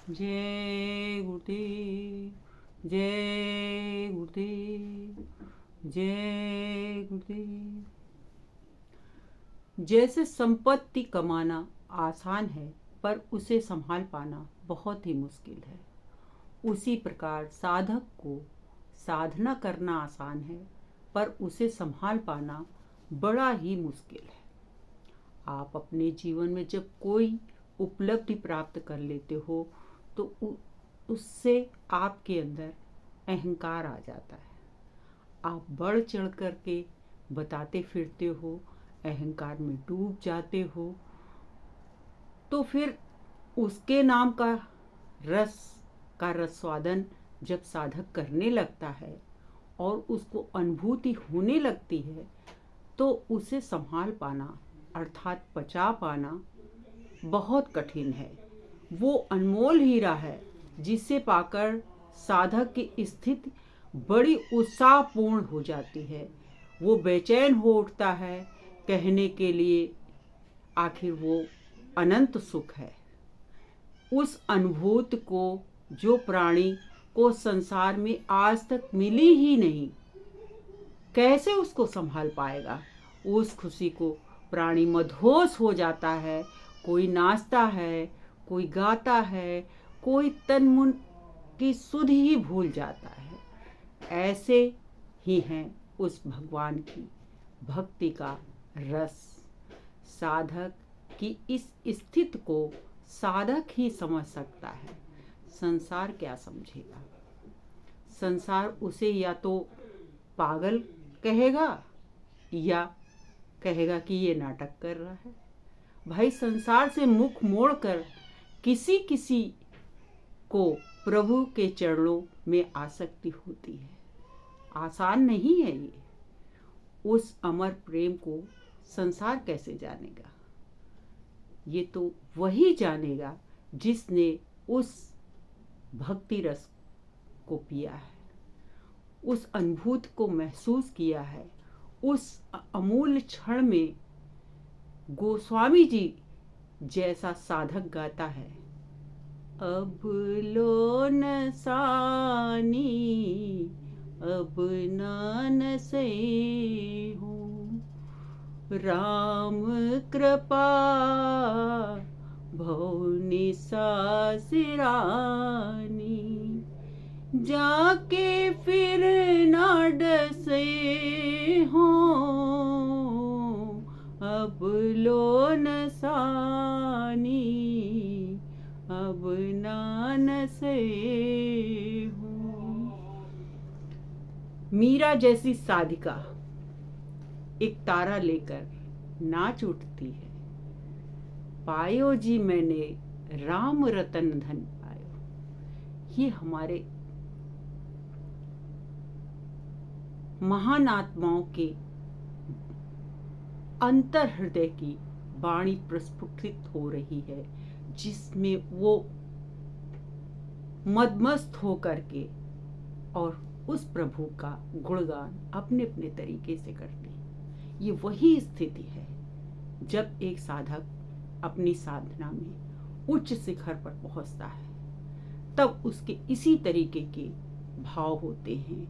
जय गुरुदेव, जय गुरुदेव, जय गुरुदेव। जैसे संपत्ति कमाना आसान है पर उसे संभाल पाना बहुत ही मुश्किल है, उसी प्रकार साधक को साधना करना आसान है पर उसे संभाल पाना बड़ा ही मुश्किल है। आप अपने जीवन में जब कोई उपलब्धि प्राप्त कर लेते हो तो उससे आपके अंदर अहंकार आ जाता है। आप बढ़ चढ़ करके बताते फिरते हो, अहंकार में डूब जाते हो, तो फिर उसके नाम का रसवादन जब साधक करने लगता है और उसको अनुभूति होने लगती है तो उसे संभाल पाना अर्थात पचा पाना बहुत कठिन है। वो अनमोल हीरा है जिसे पाकर साधक की स्थिति बड़ी उत्साहपूर्ण हो जाती है। वो बेचैन हो उठता है कहने के लिए, आखिर वो अनंत सुख है। उस अनुभूति को जो प्राणी को संसार में आज तक मिली ही नहीं, कैसे उसको संभाल पाएगा। उस खुशी को प्राणी मदहोश हो जाता है। कोई नाचता है, कोई गाता है, कोई तन मन की सुध ही भूल जाता है। ऐसे ही हैं उस भगवान की भक्ति का रस। साधक की इस स्थिति को साधक ही समझ सकता है। संसार क्या समझेगा। संसार उसे या तो पागल कहेगा या कहेगा कि ये नाटक कर रहा है। भाई, संसार से मुख मोड़कर किसी किसी को प्रभु के चरणों में आसक्ति होती है। आसान नहीं है ये। उस अमर प्रेम को संसार कैसे जानेगा। ये तो वही जानेगा जिसने उस भक्ति रस को पिया है, उस अनुभूति को महसूस किया है। उस अमूल्य क्षण में गोस्वामी जी जैसा साधक गाता है, अब लो न सानी अब नान से हूँ, राम कृपा भौनि सासिरानी, जाके फिर ना डसे हो, अब लो न सानी अब नान से हूँ। मीरा जैसी साधिका एक तारा लेकर नाच उठती है, पायो जी मैंने राम रतन धन पायो। ये हमारे महान आत्माओं के अंतर हृदय की वाणी प्रस्फुटित हो रही है, जिसमें वो मदमस्त होकर के और उस प्रभु का गुणगान अपने अपने तरीके से करते हैं। ये वही स्थिति है जब एक साधक अपनी साधना में उच्च शिखर पर पहुंचता है, तब उसके इसी तरीके के भाव होते हैं।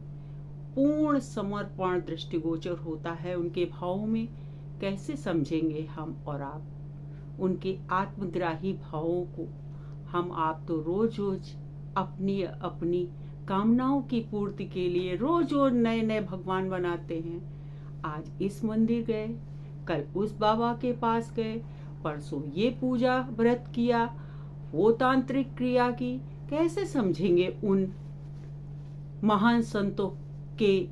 पूर्ण समर्पण दृष्टिगोचर होता है उनके भावों में। कैसे समझेंगे हम और आप उनके आत्मग्राही भावों को। हम आप तो रोज रोज अपनी अपनी कामनाओं की पूर्ति के लिए रोज रोज नए नए भगवान बनाते हैं। आज इस मंदिर गए, कल उस बाबा के पास गए, परसों ये पूजा व्रत किया, वो तांत्रिक क्रिया की। कैसे समझेंगे उन महान संतों के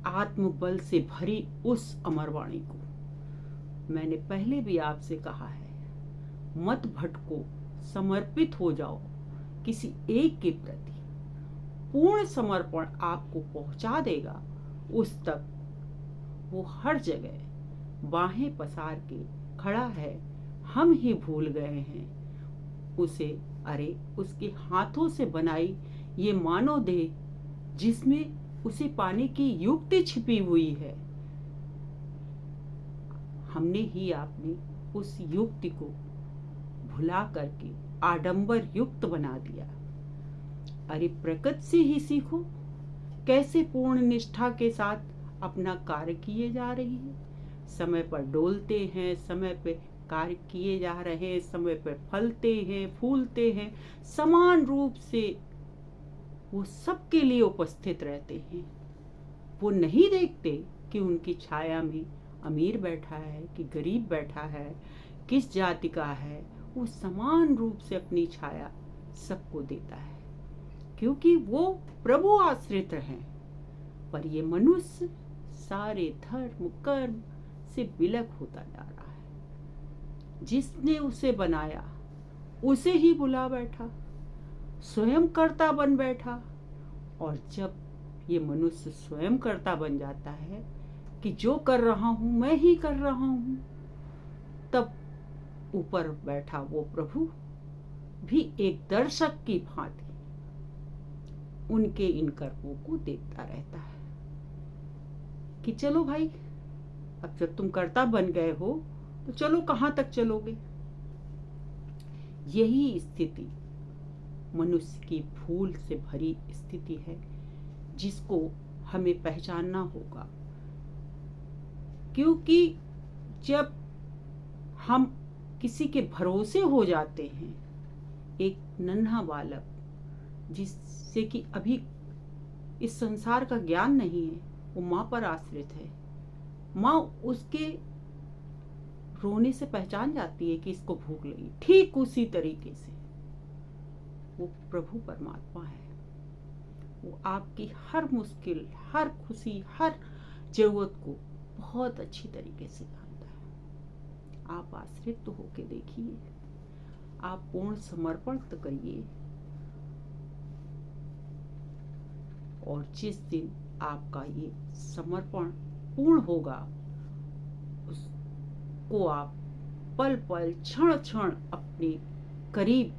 आत्मबल से भरी उस अमरवाणी को। मैंने पहले भी आपसे कहा है, मत भटको, समर्पित हो जाओ किसी एक के प्रति। पूर्ण समर्पण आपको पहुंचा देगा उस तक। वो हर जगह बाहें पसार के खड़ा है, हम ही भूल गए हैं उसे। अरे, उसके हाथों से बनाई ये मानव देह जिसमें उसे पाने की युक्ति छिपी हुई है, हमने ही आपने उस युक्ति को भुला करके आडंबर युक्त बना दिया। अरे प्रकृति से ही सीखो कैसे पूर्ण निष्ठा के साथ अपना कार्य किए जा रही है। समय पर डोलते हैं, समय पे कार्य किए जा रहे हैं, समय पर फलते हैं, फूलते हैं, समान रूप से वो सबके लिए उपस्थित रहते हैं। वो नहीं देखते कि उनकी छाया में अमीर बैठा है कि गरीब बैठा है, किस जाति का है। वो समान रूप से अपनी छाया सबको देता है, क्योंकि वो प्रभु आश्रित हैं। पर ये मनुष्य सारे धर्म कर्म से विलग होता जा रहा है। जिसने उसे बनाया उसे ही बुला बैठा, स्वयं कर्ता बन बैठा। और जब ये मनुष्य स्वयं कर्ता बन जाता है कि जो कर रहा हूं मैं ही कर रहा हूं, तब ऊपर बैठा वो प्रभु भी एक दर्शक की भांति उनके इन कर्मों को देखता रहता है कि चलो भाई, अब जब तुम कर्ता बन गए हो तो चलो कहां तक चलोगे। यही स्थिति मनुष्य की भूल से भरी स्थिति है, जिसको हमें पहचानना होगा। क्योंकि जब हम किसी के भरोसे हो जाते हैं, एक नन्हा बालक जिससे कि अभी इस संसार का ज्ञान नहीं है, वो माँ पर आश्रित है, माँ उसके रोने से पहचान जाती है कि इसको भूख लगी। ठीक उसी तरीके से वो प्रभु परमात्मा है। वो आपकी हर मुश्किल, हर खुशी, हर जरूरत को बहुत अच्छी तरीके से जानता है। आप आश्रित तो होके देखिए, आप पूर्ण समर्पण तो करिए, और जिस दिन आपका ये समर्पण पूर्ण होगा, उसको आप पल पल क्षण क्षण अपने करीब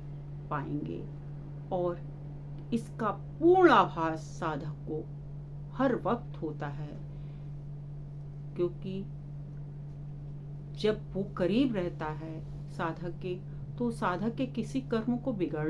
पाएंगे। और इसका पूर्ण आभास साधक को हर वक्त होता है, क्योंकि जब वो करीब रहता है साधक के, तो साधक के किसी कर्म को बिगड़